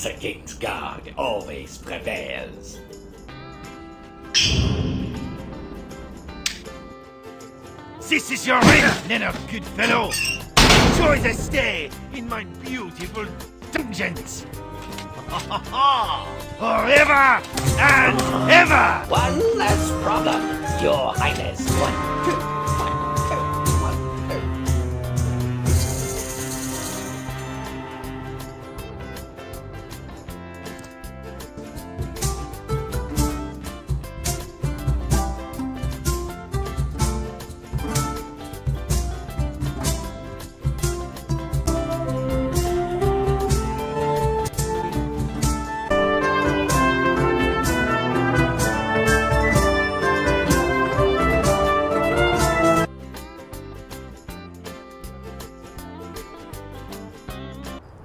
The king's guard always prevails. This is your ring, Nenok, good fellow. Enjoy the stay in my beautiful dungeons. Forever and ever! One less problem, Your Highness. One, two.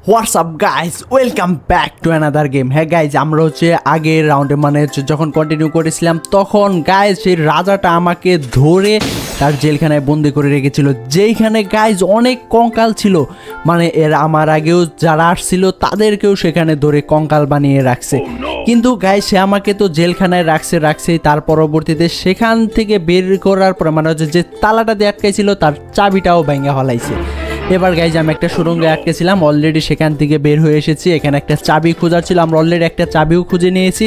What's up guys, welcome back to another game. হ্যাঁ guys, আমরা হচ্ছে আগের রাউন্ডে মানে হচ্ছে যখন continue করেছিলাম তখন গাইজ সেই রাজাটা আমাকে ধরে তার জেলখানায় বন্দি করে রেখেছিল, যেইখানে গাইজ অনেক কঙ্কাল ছিল। মানে এর আমার আগেও যারা আসছিল তাদেরকেও সেখানে ধরে কঙ্কাল বানিয়ে রাখছে। কিন্তু গাইজ সে আমাকে তো জেলখানায় রাখছেই, তার পরবর্তীতে সেখান থেকে বের করার পরে মানে হচ্ছে যে তালাটা দিয়ে আটকাইছিল তার চাবিটাও ভেঙে ফেলাইছে। এবার গাইজ আমি একটা সুড়ঙ্গে আটকেছিলাম, অলরেডি সেখান থেকে বের হয়ে এসেছি। এখানে একটা চাবি খোঁজার ছিল, আমরা অলরেডি একটা চাবিও খুঁজে নিয়েছি।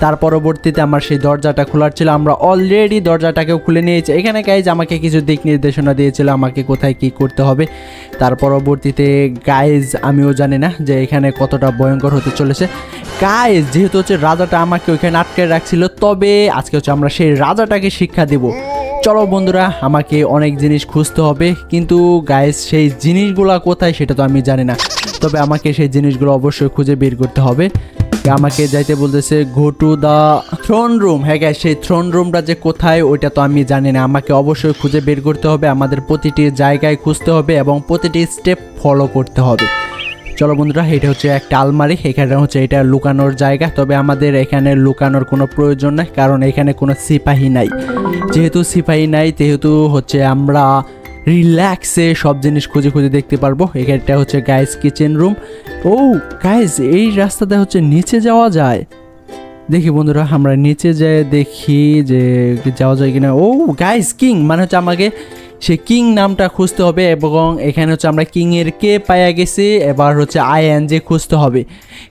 তার পরবর্তীতে আমার সেই দরজাটা খোলার ছিল, আমরা অলরেডি দরজাটাকেও খুলে নিয়েছি। এখানে গাইজ আমাকে কিছু দিক নির্দেশনা দিয়েছিল আমাকে কোথায় কি করতে হবে। তার পরবর্তীতে গাইজ আমিও জানি না যে এখানে কতটা ভয়ঙ্কর হতে চলেছে। গাইজ যেহেতু হচ্ছে রাজাটা আমাকে ওইখানে আটকে রাখছিল, তবে আজকে হচ্ছে আমরা সেই রাজাটাকে শিক্ষা দেব। চলো বন্ধুরা, আমাকে অনেক জিনিস খুঁজতে হবে, কিন্তু গাইস সেই জিনিসগুলো কোথায় সেটা তো আমি জানি না, তবে আমাকে সেই জিনিসগুলো অবশ্যই খুঁজে বের করতে হবে। আমাকে যাইতে বলতেছে go to the thrown room. হ্যাঁ গাইস, সেই থ্রোন রুমটা যে কোথায় ওইটা তো আমি জানি না, আমাকে অবশ্যই খুঁজে বের করতে হবে। আমাদের প্রতিটি জায়গায় খুঁজতে হবে এবং প্রতিটি স্টেপ ফলো করতে হবে। চলো বন্ধুরা, এটা হচ্ছে একটা আলমারি, এখানে হচ্ছে এটা লুকানোর জায়গা, তবে আমাদের এখানে লুকানোর কোনো প্রয়োজন নাই, কারণ এখানে কোনো সিপাহী নাই। যেহেতু সিপাহী নাই সেহেতু হচ্ছে আমরা রিল্যাক্সে সব জিনিস খুঁজে খুঁজে দেখতে পারবো। এখানটা হচ্ছে গাইস কিচেন রুম। ও গাইস, এই রাস্তাতে হচ্ছে নিচে যাওয়া যায়। দেখি বন্ধুরা, আমরা নিচে যাই দেখি যে যাওয়া যায় কিনা। ও গাইস, কিং মানে হচ্ছে আমাকে সে কিং নামটা খুঁজতে হবে, এবং এখানে হচ্ছে আমরা কিংয়ের কে পাইয়া গেছি। এবার হচ্ছে আইএনজি খুঁজতে হবে,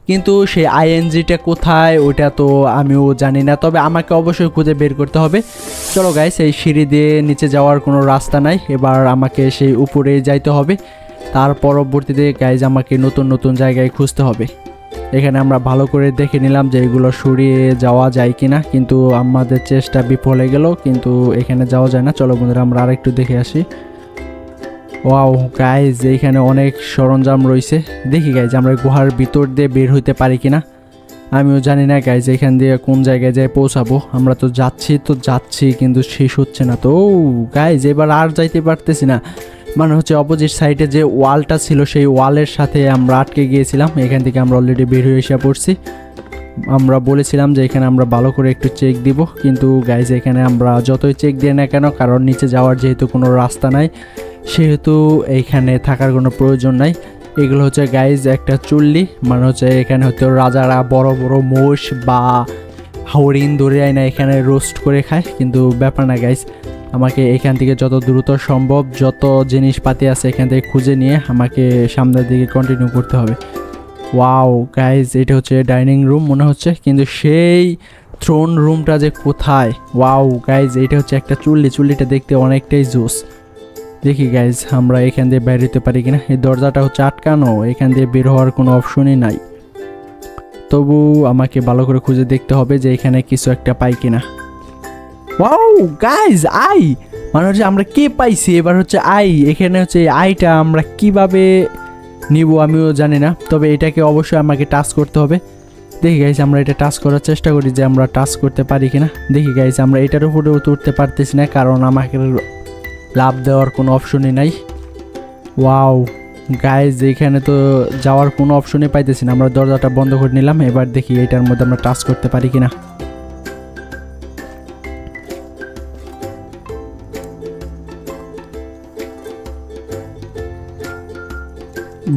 কিন্তু সেই আইএনজিটা কোথায় ওইটা তো আমিও জানি না, তবে আমাকে অবশ্যই খুঁজে বের করতে হবে। চলো গাইস, এই সিঁড়ি দিয়ে নিচে যাওয়ার কোনো রাস্তা নাই, এবার আমাকে সেই উপরে যাইতে হবে। তার পরবর্তীতে গাইস আমাকে নতুন নতুন জায়গায় খুঁজতে হবে। এখানে আমরা ভালো করে দেখে নিলাম যে এগুলো সরিয়ে যাওয়া যায় কিনা, কিন্তু আমাদের চেষ্টা বিফল হয়ে গেল, কিন্তু এখানে যাওয়া যায় না। চলো বন্ধুরা, আমরা আরেকটু দেখে আসি। ওয়াও গাইজ, এইখানে অনেক সরঞ্জাম রয়েছে। দেখি গাইজ আমরা গুহার ভিতর দিয়ে বের হইতে পারি কিনা, আমিও জানি না গাইজ এখান দিয়ে কোন জায়গায় যাই পৌঁছাবো। আমরা তো যাচ্ছি কিন্তু শেষ হচ্ছে না। তো গাইজ এবার আর যাইতে পারতেছি না, মানে হচ্ছে অপোজিট সাইডে যে ওয়ালটা ছিল সেই ওয়ালের সাথে আমরা আটকে গিয়েছিলাম। এখান থেকে আমরা অলরেডি বের হয়ে এসে পড়ছি। আমরা বলেছিলাম যে এখানে আমরা ভালো করে একটু চেক দিব, কিন্তু গাইজ এখানে আমরা যতই চেক দিই না কেন, কারণ নিচে যাওয়ার যেহেতু কোনো রাস্তা নাই সেহেতু এইখানে থাকার কোনো প্রয়োজন নাই। এগুলো হচ্ছে গাইজ একটা চুল্লি, মানে হচ্ছে এখানে হয়তো রাজারা বড় বড় মোষ বা হরিণ ধরে আয় না এখানে রোস্ট করে খায়, কিন্তু ব্যাপার না গাইজ। আমাকে এখান থেকে যত দ্রুত সম্ভব যত জিনিসপাতি আছে এখান থেকে খুঁজে নিয়ে আমাকে সামনের দিকে কন্টিনিউ করতে হবে। ওয়াও গাইজ, এটা হচ্ছে ডাইনিং রুম মনে হচ্ছে, কিন্তু সেই থ্রোন রুমটা যে কোথায়। ওয়াও গাইজ, এটা হচ্ছে একটা চুল্লিটা দেখতে অনেকটাই জোস। দেখি গাইজ আমরা এখান দিয়ে বের হতে পারি কিনা। এই দরজাটা হচ্ছে আটকানো, এখান দিয়ে বের হওয়ার কোনো অপশনই নাই, তবু আমাকে ভালো করে খুঁজে দেখতে হবে যে এখানে কিছু একটা পাই কিনা। ওয়াও গাইজ, আই মানে হচ্ছে আমরা কে পাইছি, এবার হচ্ছে আই। এখানে হচ্ছে আইটা আমরা কিভাবে নিব আমিও জানি না, তবে এটাকে অবশ্যই আমাকে টাচ করতে হবে। দেখি গাইজ আমরা এটা টাচ করার চেষ্টা করি যে আমরা টাচ করতে পারি কিনা। দেখি গাইজ আমরা এটার উপরে উঠতে পারতেছি না, কারণ আমাকে লাভ দেওয়ার কোনো অপশনই নাই। ওয়াও গাইজ, এখানে তো যাওয়ার কোনো অপশনই পাইতেছি না। আমরা দরজাটা বন্ধ করে নিলাম, এবার দেখি এটার মধ্যে আমরা টাচ করতে পারি কিনা।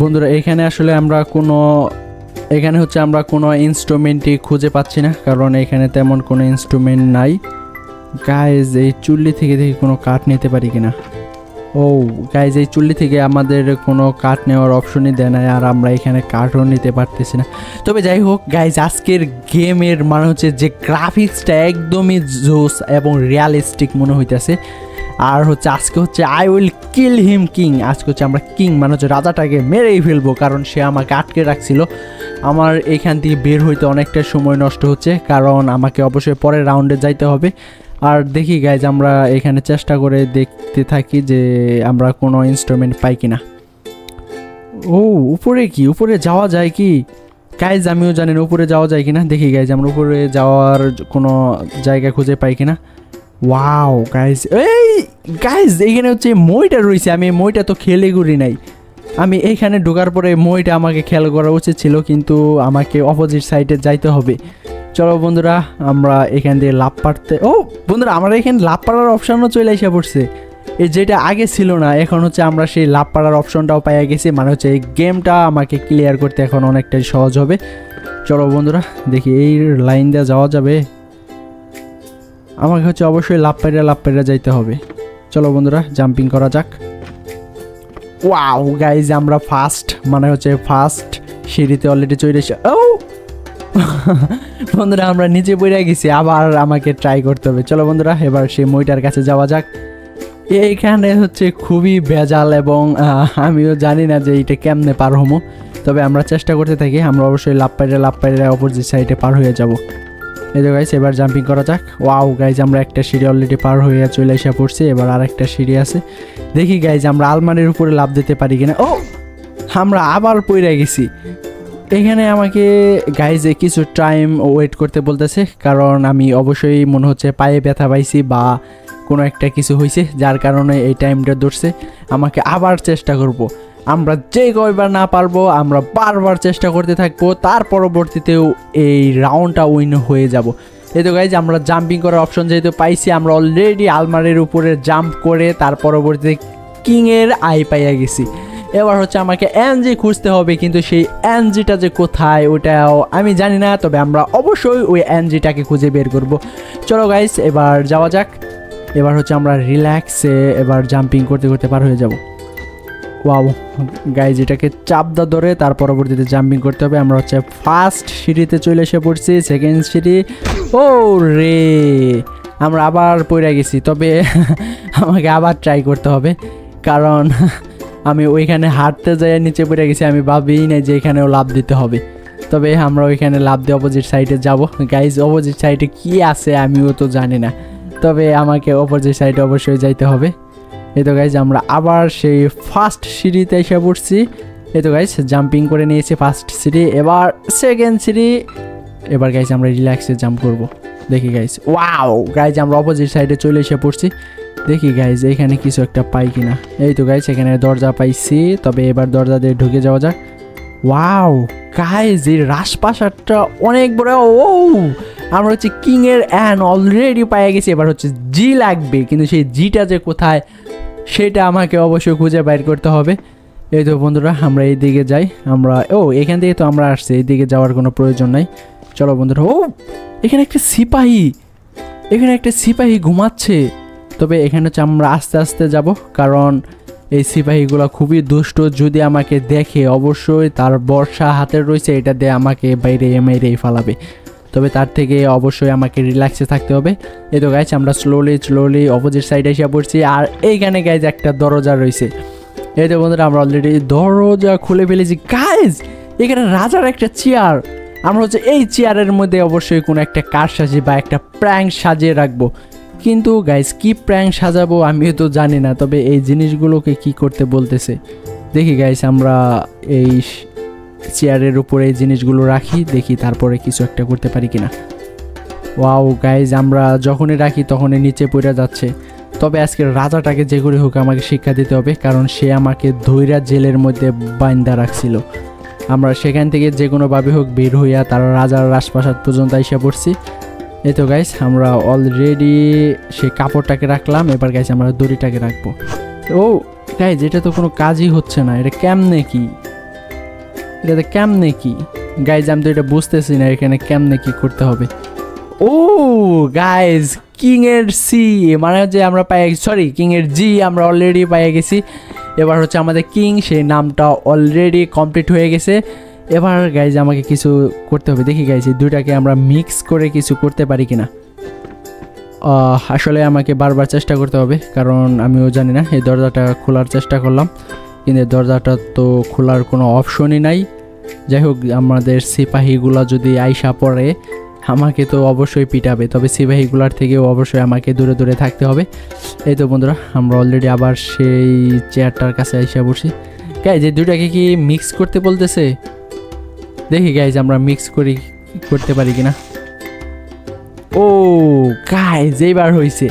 বন্ধুরা এখানে আসলে আমরা কোনো এখানে হচ্ছে আমরা কোনো ইনস্ট্রুমেন্টই খুঁজে পাচ্ছি না, কারণ এখানে তেমন কোনো ইনস্ট্রুমেন্ট নাই। গাইজ এই চুল্লি থেকে দেখি কোনো কাঠ নিতে পারি কিনা। ও গাইজ এই চুল্লি থেকে আমাদের কোনো কাঠ নেওয়ার অপশনই দেয় না, আর আমরা এখানে কাঠও নিতে পারতেছি না। তবে যাই হোক গাইজ, আজকের গেমের মানে হচ্ছে যে গ্রাফিক্সটা একদমই জোস এবং রিয়ালিস্টিক মনে হইতেছে। আর হচ্ছে আজকে হচ্ছে I will kill him king, আজকে হচ্ছে আমরা কিং মানে হচ্ছে রাজাটাকে মেরেই ফেলবো, কারণ সে আমাকে আটকে রাখছিল। আমার এখান থেকে বের হইতে অনেকটা সময় নষ্ট হচ্ছে, কারণ আমাকে অবশ্যই পরের রাউন্ডে যাইতে হবে। আর দেখি গাইজ, আমরা এখানে চেষ্টা করে দেখতে থাকি যে আমরা কোনো ইনস্ট্রুমেন্ট পাই কিনা। ও উপরে কি, উপরে যাওয়া যায় কি গাইজ? আমিও জানি না উপরে যাওয়া যায় কিনা। দেখি গাইজ আমরা উপরে যাওয়ার কোনো জায়গা খুঁজে পাই কিনা। ওয়াও গাইজ, এই গাইজ এইখানে হচ্ছে মইটা রয়েছে, আমি মইটা তো খেলে করি নাই। আমি এইখানে ঢোকার পরে মইটা আমাকে খেয়াল করা উচিত ছিল, কিন্তু আমাকে অপোজিট সাইডে যাইতে হবে। চলো বন্ধুরা, আমরা এখান দিয়ে লাভ পাড়তে, ও বন্ধুরা আমরা এখানে লাভ পাড়ার অপশনও চলে এসে পড়ছে। এই যেটা আগে ছিল না, এখন হচ্ছে আমরা সেই লাভ পাড়ার অপশনটাও পাইয়া গেছি। মানে হচ্ছে এই গেমটা আমাকে ক্লিয়ার করতে এখন অনেকটাই সহজ হবে। চলো বন্ধুরা, দেখি এই লাইন দিয়ে যাওয়া যাবে। আমাকে হচ্ছে অবশ্যই লাভ পাড়া যাইতে হবে। চলো বন্ধুরা, জাম্পিং করা যাক। ওয়াও গাইজ, আমরা ফার্স্ট মানে হচ্ছে ফার্স্ট সিঁড়িতে অলরেডি চলে এসে, ও বন্ধুরা আমরা নিচে পড়ে গেছি, আবার আমাকে ট্রাই করতে হবে। চলো বন্ধুরা, এবার সেই মইটার কাছে যাওয়া যাক। এইখানে হচ্ছে খুবই ভেজাল এবং আমিও জানি না যে এইটা কেমনে পার হবো, তবে আমরা চেষ্টা করতে থাকি। আমরা অবশ্যই লাভ পাড়ে অপোজিট সাইডে পার হয়ে যাব। এই তো গাইজ, এবার জাম্পিং করা যাক। ওয়াও গাইজ, আমরা একটা সিঁড়ি অলরেডি পার হয়ে চলে এসে পড়ছি, এবার আর একটা সিঁড়ি আছে। দেখি গাইজ আমরা আলমারির উপরে লাভ দিতে পারি কিনা। ও আমরা আবার পড়ে গেছি। এখানে আমাকে গাইজে কিছু টাইম ওয়েট করতে বলতেছে, কারণ আমি অবশ্যই মনে হচ্ছে পায়ে ব্যথা পাইছি বা কোনো একটা কিছু হয়েছে, যার কারণে এই টাইমটা ধরছে। আমাকে আবার চেষ্টা করব। আমরা যে কয়বার না পারবো আমরা বারবার চেষ্টা করতে থাকবো, তার পরবর্তীতেও এই রাউন্ডটা উইন হয়ে যাব। এই তো গাইজ, আমরা জাম্পিং করার অপশন যেহেতু পাইছি, আমরা অলরেডি আলমারির উপরে জাম্প করে তার পরবর্তীতে কিংয়ের আই পাইয়া গেছি। এবার হচ্ছে আমাকে এনজি খুঁজতে হবে, কিন্তু সেই এনজিটা যে কোথায় ওটাও আমি জানি না, তবে আমরা অবশ্যই ওই এনজিটাকে খুঁজে বের করব। চলো গাইজ, এবার যাওয়া যাক। এবার হচ্ছে আমরা রিল্যাক্সে এবার জাম্পিং করতে করতে পার হয়ে যাব। ওয়াও গাইজ, এটাকে চাপদা ধরে তার পরবর্তীতে জাম্পিং করতে হবে। আমরা হচ্ছে ফার্স্ট সিঁড়িতে চলে এসে পড়ছি, সেকেন্ড সিঁড়ি। ও রে, আমরা আবার পড়ে গেছি, তবে আমাকে আবার ট্রাই করতে হবে, কারণ আমি ওইখানে হাঁটতে যাই নিচে পড়ে গেছি। আমি ভাবিই নাই যে এখানেও লাভ দিতে হবে, তবে আমরা ওইখানে লাভ দিয়ে অপোজিট সাইডে যাব। গাইজ অপোজিট সাইডে কি আছে আমিও তো জানি না, তবে আমাকে অপোজিট সাইডে অবশ্যই যাইতে হবে। এই তো গাইজ, আমরা আবার সেই ফার্স্ট সিঁড়িতে এসে পড়ছি। এই তো গাইজ, জাম্পিং করে নিয়েছি ফার্স্ট সিঁড়ি, এবার সেকেন্ড সিঁড়ি। এবার গাইজ আমরা রিল্যাক্সে জাম্প করব। দেখি গাইজ, ওয়াও গাইজ, আমরা অপোজিট সাইডে চলে এসে পড়ছি। দেখি গাইজ এখানে কিছু একটা পাই কিনা। এই তো গাইজ, এখানে দরজা পাইছি, তবে এবার দরজা দিয়ে ঢুকে যাওয়া যাক। ওয়াও গাইজ, এই রাজপ্রাসাদটা অনেক বড়। ও আমরা হচ্ছে কিংয়ের অ্যান অলরেডি পাইয়া গেছি। এবার হচ্ছে জি লাগবে, কিন্তু সেই জিটা যে কোথায় সেটা আমাকে অবশ্যই খুঁজে বাইর করতে হবে। এই তো বন্ধুরা, আমরা এই দিকে যাই। আমরা এখান থেকে তো আমরা আসছি, এই দিকে যাওয়ার কোনো প্রয়োজন নাই। চলো বন্ধুরা, এখানে একটা সিপাহী ঘুমাচ্ছে, তবে এখানে হচ্ছে আমরা আস্তে আস্তে যাব, কারণ এই সিপাহীগুলো খুবই দুষ্ট। যদি আমাকে দেখে অবশ্যই তার বর্ষা হাতে রয়েছে, এটা দিয়ে আমাকে বাইরে মেরেই ফেলাবে, তবে তার থেকে অবশ্যই আমাকে রিল্যাক্সে থাকতে হবে। এই তো গাইজ, আমরা স্লোলি অপোজিট সাইডে এসে পড়ছি, আর এইখানে গাইজ একটা দরজা রয়েছে। এই তো বন্ধুরা, আমরা অলরেডি দরজা খুলে ফেলেছি। গাইজ এখানে রাজার একটা চেয়ার, আমরা হচ্ছে এই চেয়ারের মধ্যে অবশ্যই কোনো একটা কারসাজি বা একটা প্র্যাঙ্ক সাজিয়ে রাখবো, কিন্তু গাইজ কি প্র্যাঙ্ক সাজাবো আমিও তো জানি না, তবে এই জিনিসগুলোকে কি করতে বলতেছে। দেখি গাইজ, আমরা এই চেয়ারের উপরে এই জিনিসগুলো রাখি, দেখি তারপরে কিছু একটা করতে পারি কিনা। ওয়াও গাইজ, আমরা যখনই রাখি তখনই নিচে পড়ে যাচ্ছে, তবে আজকের রাজাটাকে যে করে হোক আমাকে শিক্ষা দিতে হবে, কারণ সে আমাকে ধৈর্য জেলের মধ্যে বাইন্দা রাখছিল। আমরা সেখান থেকে যে কোনোভাবে হোক বের হইয়া তারা রাজার রাজপ্রাসাদ পর্যন্ত এসে পড়ছি। এই তো গাইজ, আমরা অলরেডি সেই কাপড়টাকে রাখলাম, এবার গাইজ আমরা দড়িটাকে রাখবো। গাইজ এটা তো কোনো কাজই হচ্ছে না, এটা কেমনে কি গাইজ আমি তো এটা বুঝতেছি না এখানে কেমনে কি করতে হবে। ও গাইজ কিং এর সি মানে হচ্ছে আমরা পাই, সরি কিং এর জি আমরা অলরেডি পেয়ে গেছি। এবার হচ্ছে আমাদের কিং সেই নামটা অলরেডি কমপ্লিট হয়ে গেছে। এবার গাইজ আমাকে কিছু করতে হবে, দেখি গাইজ এই দুইটাকে আমরা মিক্স করে কিছু করতে পারি কিনা। আসলে আমাকে বারবার চেষ্টা করতে হবে কারণ আমিও জানি না। এই দরজাটা খোলার চেষ্টা করলাম কিন্তু দরজাটা তো খোলার কোনো অপশনই নাই। যাই হোক আমাদের সিপাহীগুলো যদি আইসা পড়ে আমাকে তো অবশ্যই পিটাবে, তবে সিপাহীগুলার থেকেও অবশ্যই আমাকে দূরে দূরে থাকতে হবে। এই তো বন্ধুরা আমরা অলরেডি আবার সেই চেয়ারটার কাছে আইসা বসি। গাইজ এই দুটাকে কি মিক্স করতে বলতেছে, দেখি গাইজ আমরা মিক্স করতে পারি কিনা। ও গাইজ এইবার হয়েছে,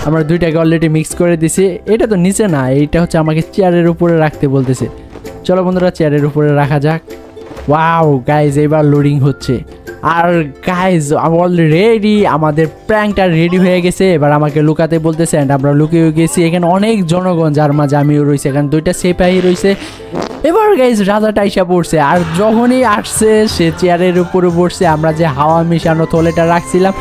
আমরা দুইটাকে অলরেডি মিক্স করে দিছি। এটা তো নিচে না, এইটা হচ্ছে আমাকে চেয়ারের উপরে রাখতে বলতেছে। চলো বন্ধুরা চেয়ারের উপরে রাখা যাক। ওয়াও গাইজ এইবার লোডিং হচ্ছে। আর গাইজ অলরেডি আমাদের প্র্যাঙ্কটা রেডি হয়ে গেছে। এবার আমাকে লুকাতে বলতেছে অ্যান্ড আমরা লুকিয়ে গেছি। এখানে অনেক জনগণ যার মাঝে আমিও রয়েছে, এখানে দুইটা সিপাহী রয়েছে। এবার গাইজ রাজাটা আইসা পড়ছে আর যখনই আসছে সে চেয়ারের উপরে বসছে, আমরা যে হাওয়া মিশানো থলেটা রাখছিলাম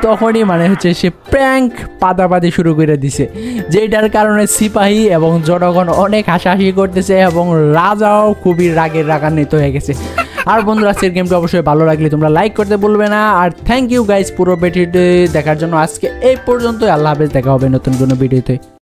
তখনই মানে হচ্ছে সে প্র্যাঙ্ক পাতাপাতি শুরু করে দিছে, যেটার কারণে সিপাহী এবং জনগণ অনেক হাসাহাসি করতেছে এবং রাজাও খুবই রাগান্বিত হয়ে গেছে। আর বন্ধুরা আজকের গেমটা অবশ্যই ভালো লাগলে তোমরা লাইক করতে ভুলবে না। আর থ্যাংক ইউ গাইজ পুরো ভিডিওটি দেখার জন্য। আজকে এই পর্যন্তই, আল্লাহ হাফেজ, দেখা হবে নতুন কোনো ভিডিওতে।